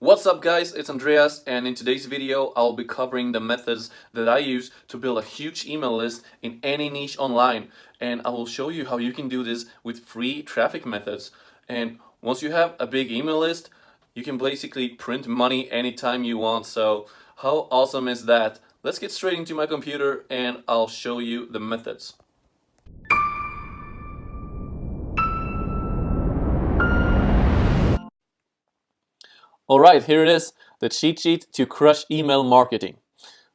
What's up guys, it's Andreas, and in today's video I'll be covering the methods that I use to build a huge email list in any niche online, and I will show you how you can do this with free traffic methods. And once you have a big email list, you can basically print money anytime you want. So how awesome is that? Let's get straight into my computer and I'll show you the methods. Alright, here it is, the cheat sheet to crush email marketing.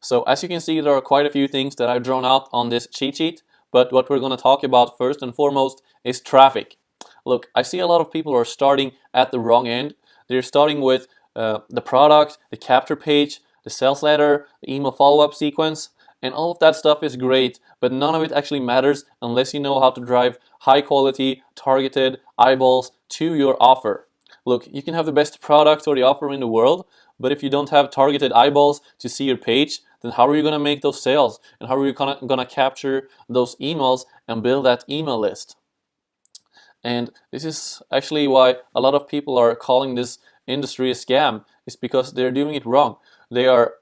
So as you can see, there are quite a few things that I've drawn out on this cheat sheet, but what we're going to talk about first and foremost is traffic. Look, I see a lot of people are starting at the wrong end. They're starting with the product, the capture page, the sales letter, the email follow-up sequence, and all of that stuff is great, but none of it actually matters unless you know how to drive high quality, targeted eyeballs to your offer. Look, you can have the best product or the offer in the world, but if you don't have targeted eyeballs to see your page, then how are you going to make those sales? And how are you going to capture those emails and build that email list? And this is actually why a lot of people are calling this industry a scam. It's because they're doing it wrong. They are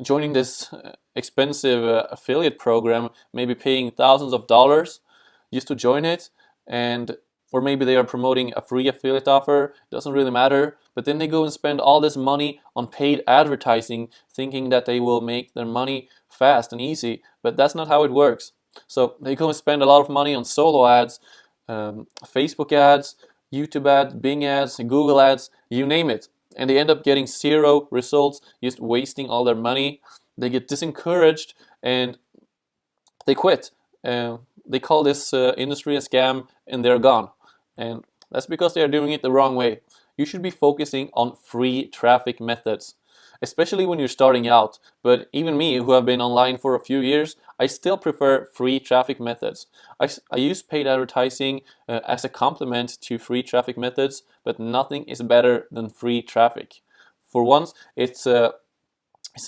joining this expensive affiliate program, maybe paying thousands of dollars just to join it, and or maybe they are promoting a free affiliate offer, doesn't really matter, but then they go and spend all this money on paid advertising thinking that they will make their money fast and easy, but that's not how it works. So they go and spend a lot of money on solo ads, Facebook ads, YouTube ads, Bing ads, Google ads, you name it, and they end up getting zero results, just wasting all their money. They get discouraged and they quit. They call this industry a scam and they're gone. And that's because they are doing it the wrong way. You should be focusing on free traffic methods, especially when you're starting out. But even me, who have been online for a few years, I still prefer free traffic methods. I use paid advertising as a complement to free traffic methods, but nothing is better than free traffic. For once, it's a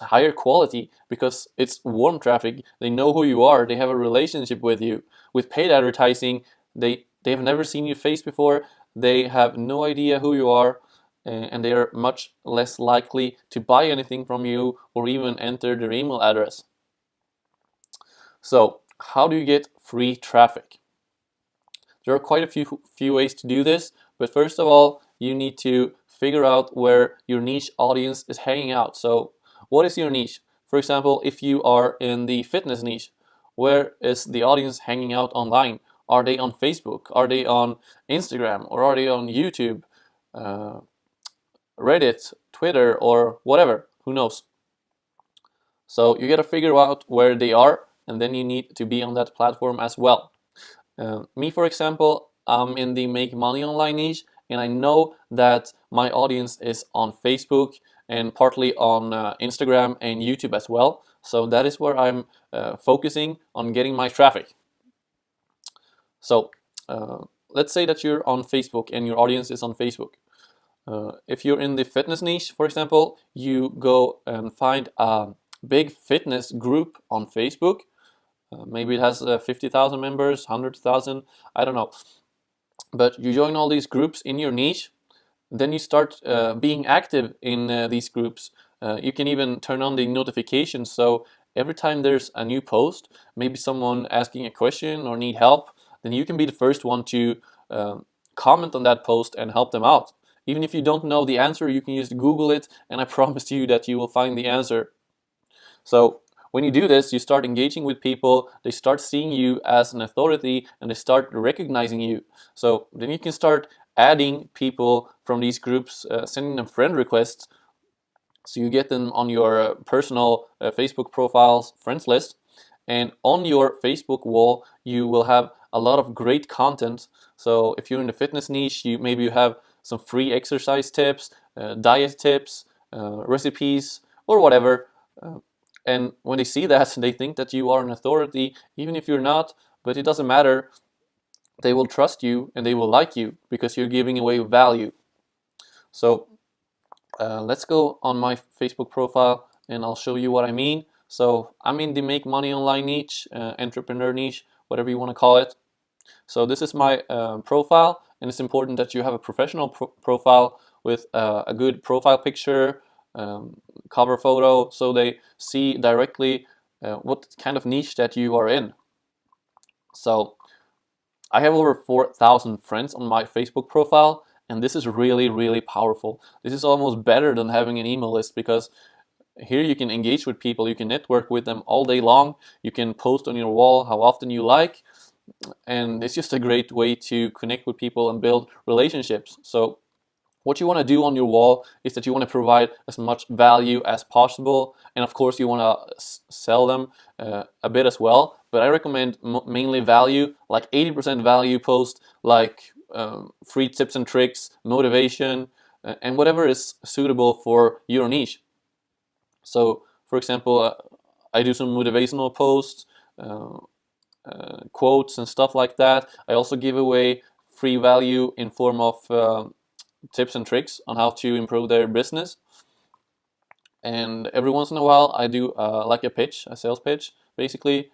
higher quality because it's warm traffic. They know who you are. They have a relationship with you. With paid advertising, they have never seen your face before. They have no idea who you are, and they are much less likely to buy anything from you or even enter their email address. So how do you get free traffic? There are quite a few ways to do this, but first of all, you need to figure out where your niche audience is hanging out. So what is your niche? For example, if you are in the fitness niche, where is the audience hanging out online? Are they on Facebook? Are they on Instagram? Or are they on YouTube, Reddit, Twitter, or whatever? Who knows? So you got to figure out where they are, and then you need to be on that platform as well. Me, for example, I'm in the make money online niche, and I know that my audience is on Facebook and partly on Instagram and YouTube as well. So that is where I'm focusing on getting my traffic. So let's say that you're on Facebook and your audience is on Facebook. If you're in the fitness niche, for example, you go and find a big fitness group on Facebook. Maybe it has 50,000 members, 100,000, I don't know. But you join all these groups in your niche, then you start being active in these groups. You can even turn on the notifications, so every time there's a new post, maybe someone asking a question or need help, then you can be the first one to comment on that post and help them out. Even if you don't know the answer, you can just Google it, and I promise you that you will find the answer. So when you do this, you start engaging with people, they start seeing you as an authority, and they start recognizing you. So then you can start adding people from these groups, sending them friend requests, so you get them on your personal Facebook profiles friends list. And on your Facebook wall, you will have a lot of great content. So if you're in the fitness niche, maybe you have some free exercise tips, diet tips, recipes, or whatever. And when they see that, they think that you are an authority, even if you're not, but it doesn't matter. They will trust you and they will like you because you're giving away value. So let's go on my Facebook profile and I'll show you what I mean. So I'm in the make money online niche, entrepreneur niche, whatever you want to call it. So this is my profile, and it's important that you have a professional profile with a good profile picture, cover photo, so they see directly what kind of niche that you are in. So I have over 4,000 friends on my Facebook profile, and this is really, really powerful. This is almost better than having an email list, because here you can engage with people, you can network with them all day long, you can post on your wall how often you like, and it's just a great way to connect with people and build relationships. So what you want to do on your wall is that you want to provide as much value as possible, and of course you want to sell them a bit as well, but I recommend mainly value, like 80% value post, like free tips and tricks, motivation, and whatever is suitable for your niche. So for example, I do some motivational posts, quotes and stuff like that. I also give away free value in form of tips and tricks on how to improve their business. And every once in a while I do like a sales pitch basically,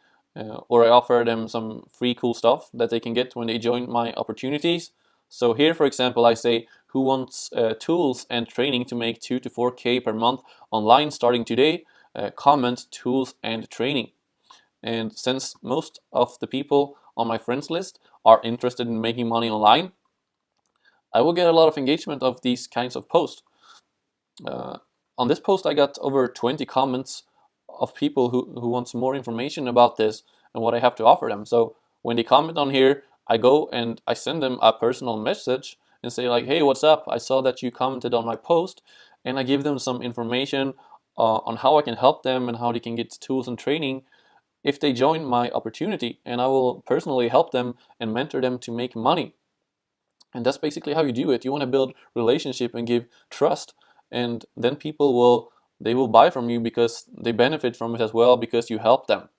or I offer them some free cool stuff that they can get when they join my opportunities. So here, for example, I say, who wants tools and training to make 2 to 4K per month online starting today? Comment tools and training. And since most of the people on my friends list are interested in making money online, I will get a lot of engagement of these kinds of posts. On this post, I got over 20 comments of people who wants more information about this and what I have to offer them. So when they comment on here, I go and I send them a personal message and say like, hey, what's up? I saw that you commented on my post, and I give them some information on how I can help them and how they can get tools and training if they join my opportunity, and I will personally help them and mentor them to make money. And that's basically how you do it. You want to build relationship and give trust, and then people will buy from you because they benefit from it as well, because you help them.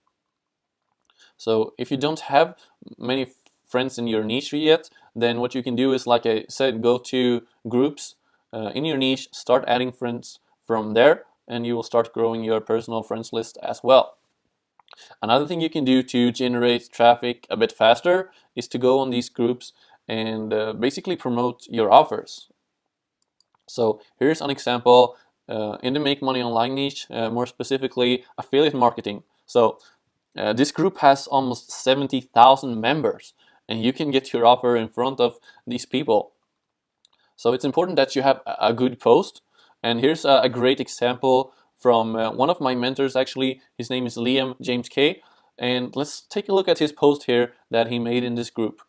So if you don't have many friends in your niche yet, then what you can do is, like I said, go to groups in your niche, start adding friends from there, and you will start growing your personal friends list as well. Another thing you can do to generate traffic a bit faster is to go on these groups and basically promote your offers. So here's an example in the Make Money Online niche, more specifically affiliate marketing. So this group has almost 70,000 members, and you can get your offer in front of these people. So it's important that you have a good post. And here's a great example from one of my mentors, actually. His name is Liam James K. And let's take a look at his post here that he made in this group.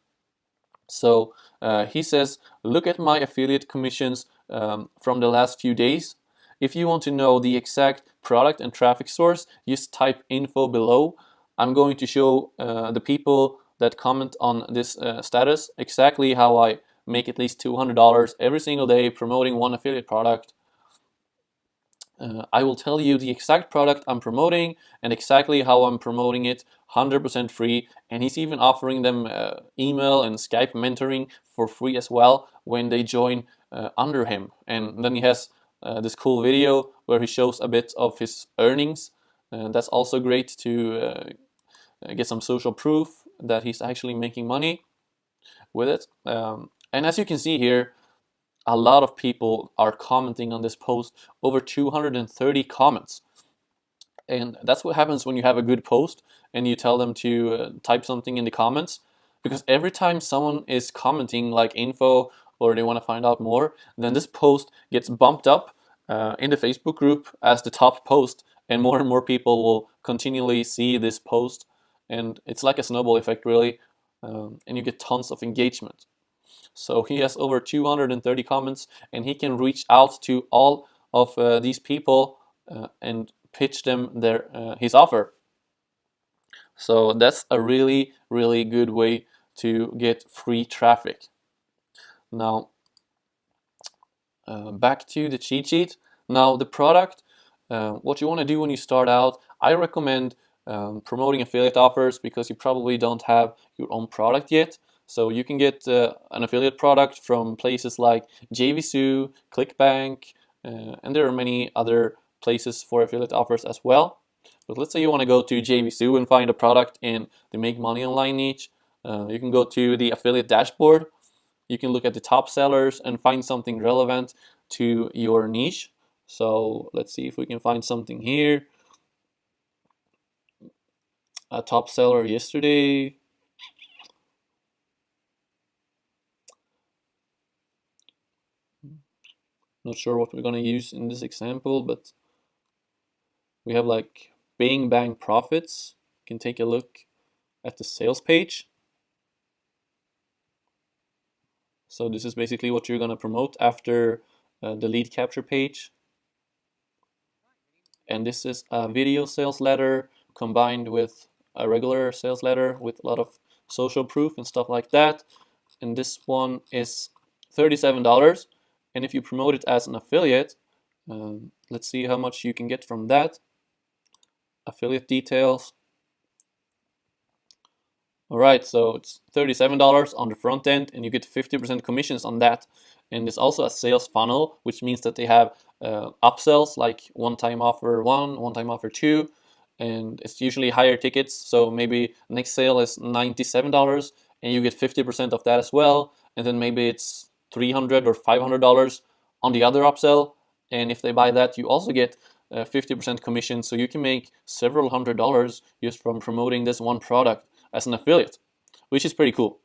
So he says, look at my affiliate commissions from the last few days. If you want to know the exact product and traffic source, just type info below. I'm going to show the people that comment on this status exactly how I make at least $200 every single day promoting one affiliate product. I will tell you the exact product I'm promoting and exactly how I'm promoting it, 100% free. And he's even offering them email and Skype mentoring for free as well when they join under him. And then he has this cool video where he shows a bit of his earnings. That's also great to get some social proof that he's actually making money with it. And as you can see here, a lot of people are commenting on this post, over 230 comments. And that's what happens when you have a good post and you tell them to type something in the comments, because every time someone is commenting like info or they want to find out more, then this post gets bumped up in the Facebook group as the top post, and more people will continually see this post, and it's like a snowball effect really, and you get tons of engagement. So he has over 230 comments, and he can reach out to all of these people and pitch them his offer. So that's a really, really good way to get free traffic. Now, back to the cheat sheet. Now, the product, what you want to do when you start out, I recommend promoting affiliate offers, because you probably don't have your own product yet. So you can get an affiliate product from places like JVZoo, ClickBank, and there are many other places for affiliate offers as well. But let's say you want to go to JVZoo and find a product in the Make Money Online niche. You can go to the affiliate dashboard. You can look at the top sellers and find something relevant to your niche. So let's see if we can find something here. A top seller yesterday. Not sure what we're going to use in this example, but we have like Bang Bang Profits. You can take a look at the sales page. So this is basically what you're going to promote after the lead capture page. And this is a video sales letter combined with a regular sales letter with a lot of social proof and stuff like that. And this one is $37. And if you promote it as an affiliate, let's see how much you can get from that. Affiliate details. All right, so it's $37 on the front end, and you get 50% commissions on that. And it's also a sales funnel, which means that they have upsells like one-time offer 1, one-time offer 2, and it's usually higher tickets. So maybe next sale is $97, and you get 50% of that as well. And then maybe it's $300 or $500 on the other upsell. And if they buy that, you also get 50% commission. So you can make several $100s just from promoting this one product as an affiliate, which is pretty cool.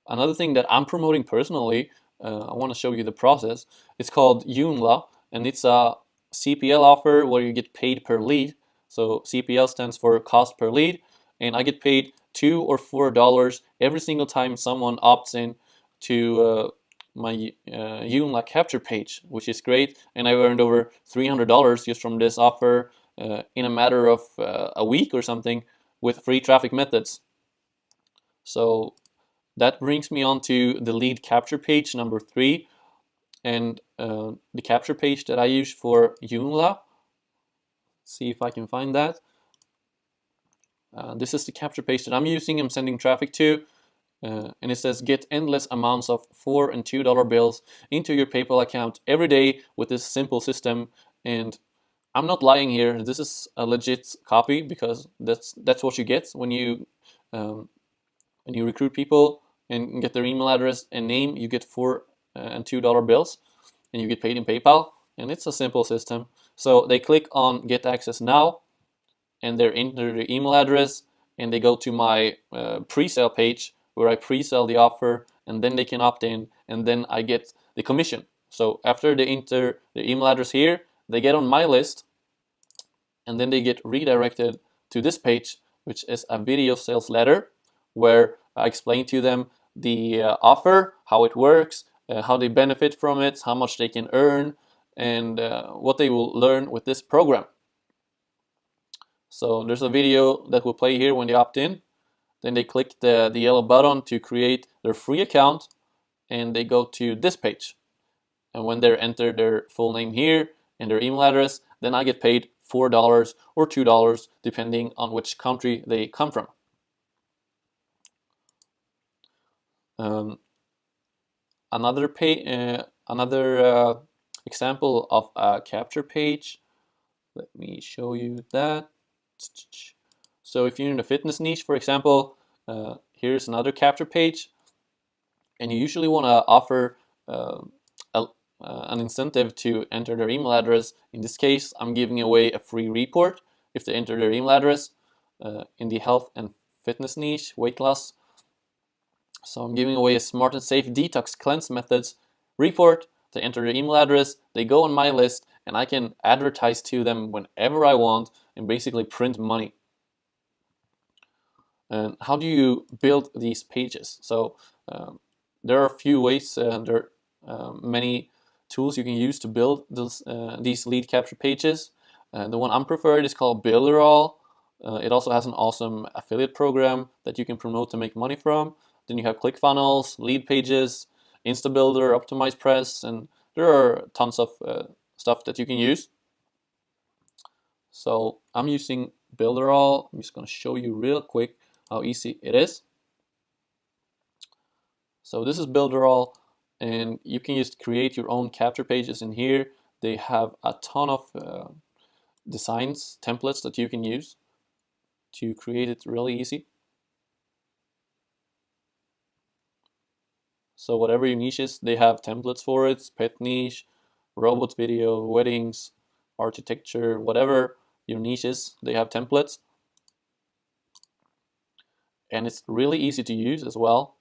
Another thing that I'm promoting personally, I want to show you the process. It's called Yoonla, and it's a CPL offer where you get paid per lead. So CPL stands for cost per lead, and I get paid $2 or $4 every single time someone opts in to my Yoonla capture page, which is great. And I earned over $300 just from this offer in a matter of a week or something with free traffic methods. So that brings me on to the lead capture page number 3, and the capture page that I use for Yoonla. See if I can find that. This is the capture page that I'm using. I'm sending traffic to, and it says get endless amounts of $4 and $2 bills into your PayPal account every day with this simple system. And I'm not lying here. This is a legit copy because that's what you get when you recruit people and get their email address and name. You get $4 and $2 bills, and you get paid in PayPal. And it's a simple system. So they click on Get Access Now, and they enter their email address, and they go to my pre-sale page where I pre-sell the offer, and then they can opt in, and then I get the commission. So after they enter their email address here, they get on my list, and then they get redirected to this page, which is a video sales letter, where I explain to them the offer, how it works, how they benefit from it, how much they can earn, and what they will learn with this program. So there's a video that will play here when they opt in. Then they click the yellow button to create their free account, and they go to this page. And when they enter their full name here and their email address, then I get paid $4 or $2 depending on which country they come from. Another example of a capture page. Let me show you that. So if you're in the fitness niche, for example, here's another capture page, and you usually want to offer an incentive to enter their email address. In this case, I'm giving away a free report if they enter their email address in the health and fitness niche, weight loss. So I'm giving away a smart and safe detox cleanse methods report. They enter their email address, they go on my list, and I can advertise to them whenever I want and basically print money. And how do you build these pages? So there are a few ways. There are many tools you can use to build these lead capture pages. The one I'm preferred is called Builderall. It also has an awesome affiliate program that you can promote to make money from. Then you have ClickFunnels, Lead Pages, InstaBuilder, OptimizePress, and there are tons of stuff that you can use. So I'm using Builderall. I'm just going to show you real quick how easy it is. So this is Builderall, and you can just create your own capture pages in here. They have a ton of designs, templates that you can use to create it really easy. So whatever your niche is, they have templates for it. Pet niche, robot video, weddings, architecture, whatever your niche is, they have templates. And it's really easy to use as well.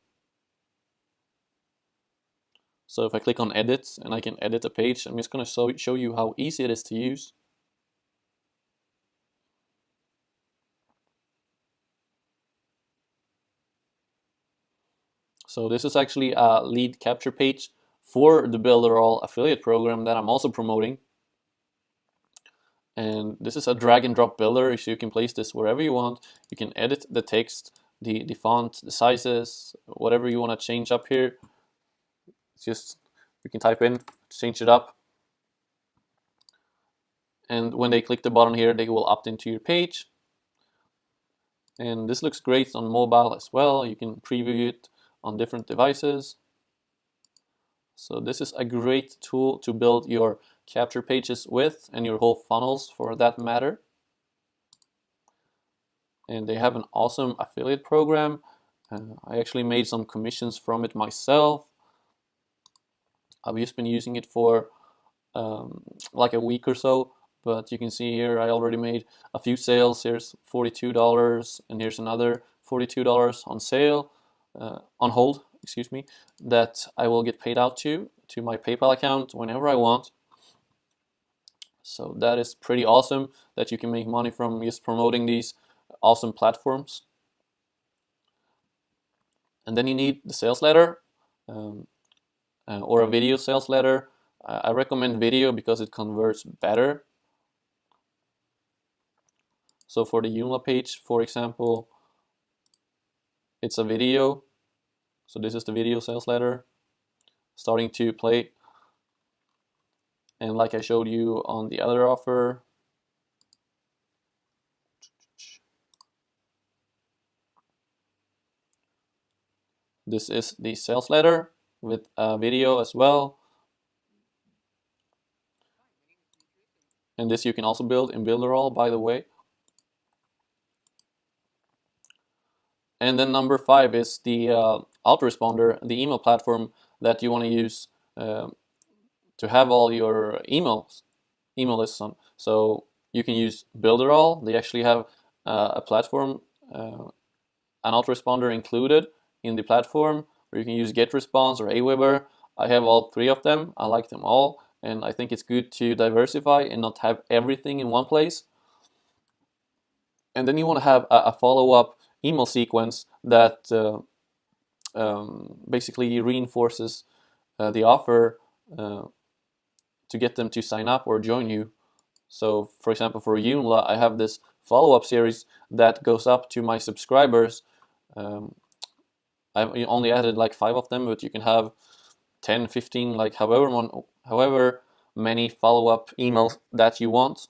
So if I click on edit and I can edit a page, I'm just going to show you how easy it is to use. So this is actually a lead capture page for the Builderall affiliate program that I'm also promoting. And this is a drag and drop builder, so you can place this wherever you want. You can edit the text, the font, the sizes, whatever you want to change up here. It's just, you can type in, change it up. And when they click the button here, they will opt into your page. And this looks great on mobile as well. You can preview it on different devices. So this is a great tool to build your capture pages with, and your whole funnels for that matter. And they have an awesome affiliate program. I actually made some commissions from it myself. I've just been using it for like a week or so, but you can see here I already made a few sales. Here's $42, and here's another $42 on sale, on hold, excuse me, that I will get paid out to my PayPal account whenever I want. So that is pretty awesome that you can make money from just promoting these awesome platforms. And then you need the sales letter, or a video sales letter. I recommend video because it converts better. So for the Yoonla page, for example, it's a video. So this is the video sales letter starting to play. And like I showed you on the other offer, this is the sales letter with a video as well. And this you can also build in Builderall, by the way. And then number 5 is the autoresponder, the email platform that you want to use to have all your email lists on. So you can use Builderall. They actually have a platform, an autoresponder included in the platform, where you can use GetResponse or Aweber. I have all 3 of them. I like them all, and I think it's good to diversify and not have everything in one place. And then you want to have a follow-up email sequence that basically reinforces the offer to get them to sign up or join you. So for example, for Yoonla, I have this follow-up series that goes up to my subscribers. I've only added like 5 of them, but you can have 10, 15, like however many follow-up emails that you want.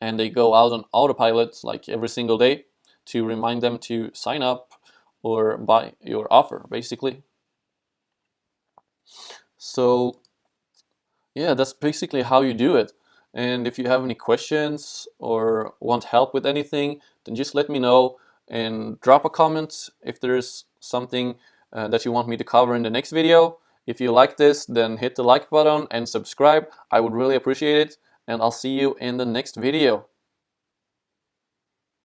And they go out on autopilot like every single day to remind them to sign up or buy your offer, basically. So yeah, that's basically how you do it. And if you have any questions or want help with anything, then just let me know and drop a comment if there's something that you want me to cover in the next video. If you like this, then hit the like button and subscribe. I would really appreciate it. And I'll see you in the next video.